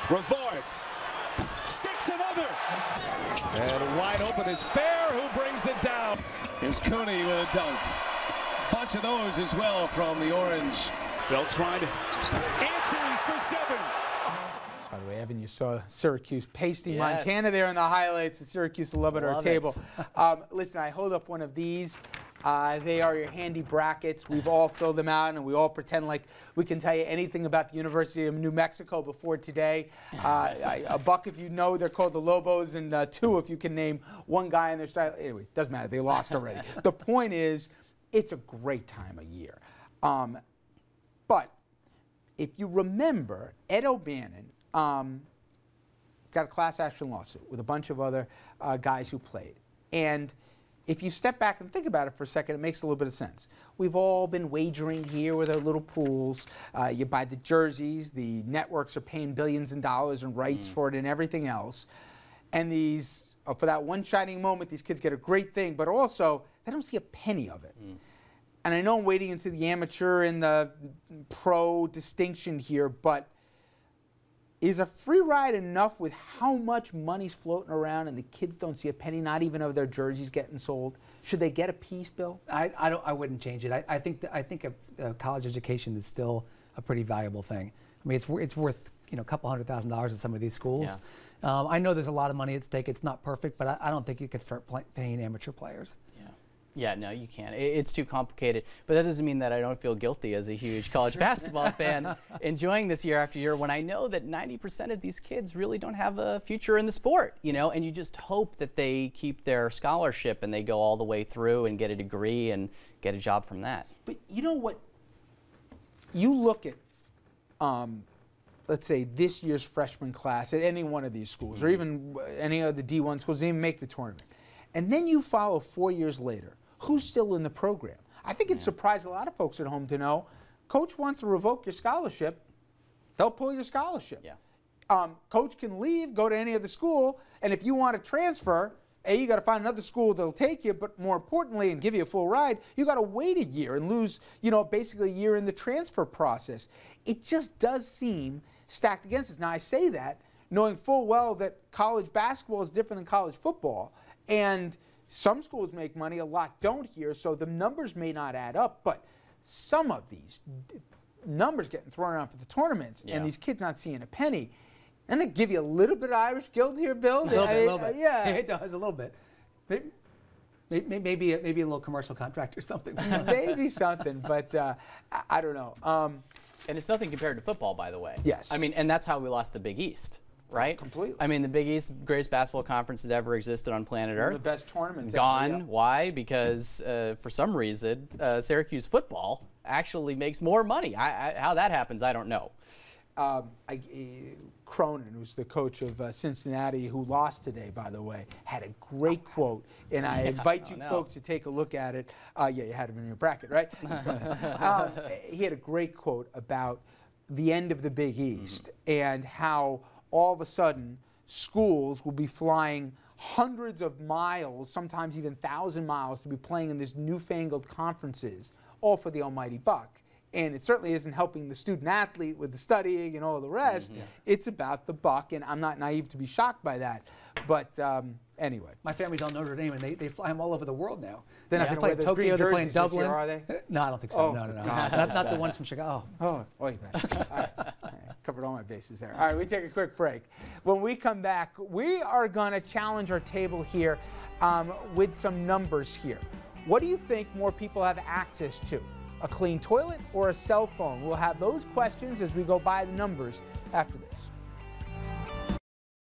Rivard sticks another. And wide open is Fair, who brings it down. Here's Cooney with a dunk. Bunch of those as well from the Orange. Beltran answers for 7. By the way, Evan, you saw Syracuse pasting Yes. Montana there in the highlights, and Syracuse will love it at our table. Listen, I hold up one of these. They are your handy brackets. We've all filled them out, and we all pretend like we can tell you anything about the University of New Mexico before today. A buck if you know they're called the Lobos, and 2 if you can name one guy in their style. Anyway, doesn't matter. They lost already. The point is, it's a great time of year. But if you remember, Ed O'Bannon got a class action lawsuit with a bunch of other guys who played. And if you step back and think about it for a second, it makes a little bit of sense. We've all been wagering here with our little pools. You buy the jerseys, the networks are paying billions in dollars in rights for it and everything else. And these, for that one shining moment, these kids get a great thing, but also they don't see a penny of it. And I know I'm wading into the amateur and the pro distinction here, but is a free ride enough with how much money's floating around and the kids don't see a penny, not even of their jerseys getting sold? Should they get a piece, Bill? I wouldn't change it. I think college education is still a pretty valuable thing. I mean, it's worth a couple $100,000 in some of these schools. Yeah. I know there's a lot of money at stake. It's not perfect, but I don't think you could start paying amateur players. Yeah, no, you can't. It's too complicated. But that doesn't mean that I don't feel guilty as a huge college basketball fan enjoying this year after year when I know that 90% of these kids really don't have a future in the sport, and you just hope that they keep their scholarship and they go all the way through and get a degree and get a job from that. But you know what? You look at, let's say, this year's freshman class at any one of these schools, or even any of the D1 schools, they even make the tournament. And then you follow 4 years later. Who's still in the program? I think it surprised a lot of folks at home to know, Coach wants to revoke your scholarship, they'll pull your scholarship. Yeah. Coach can leave, go to any other school, and if you want to transfer, you got to find another school that'll take you, but more importantly, and give you a full ride, you got to wait a year and lose, basically a year in the transfer process. It just does seem stacked against us. Now, I say that knowing full well that college basketball is different than college football, and some schools make money, a lot don't here, so the numbers may not add up, but some of these numbers getting thrown around for the tournaments and these kids not seeing a penny. And they give you a little bit of Irish guilt here, Bill. A little bit. Yeah, it does a little bit. Maybe a little commercial contract or something. Maybe something, but I don't know. And it's nothing compared to football, by the way. Yes. I mean, and that's how we lost the Big East. Right? Completely. I mean, the Big East, greatest basketball conference that ever existed on planet Earth. The best tournaments. Gone. Ever, yeah. Why? Because for some reason, Syracuse football actually makes more money. How that happens, I don't know. Cronin, who's the coach of Cincinnati, who lost today, by the way, had a great quote, and I invite you folks to take a look at it. Yeah, you had him in your bracket, right? He had a great quote about the end of the Big East and how all of a sudden schools will be flying hundreds of miles, sometimes even 1,000 miles, to be playing in these newfangled conferences, all for the almighty buck. And it certainly isn't helping the student athlete with the studying and all the rest. It's about the buck, and I'm not naive to be shocked by that. But anyway. My family's on Notre Dame, and they fly them all over the world now. They're not going to play Tokyo, they're playing Dublin. Year, are they? No, I don't think so. Oh, no. God. Not the ones from Chicago. Oh, you bet. All right. Covered all my bases there. All right, we take a quick break. When we come back, we are going to challenge our table here with some numbers here. What do you think more people have access to? A clean toilet or a cell phone? We'll have those questions as we go by the numbers after this.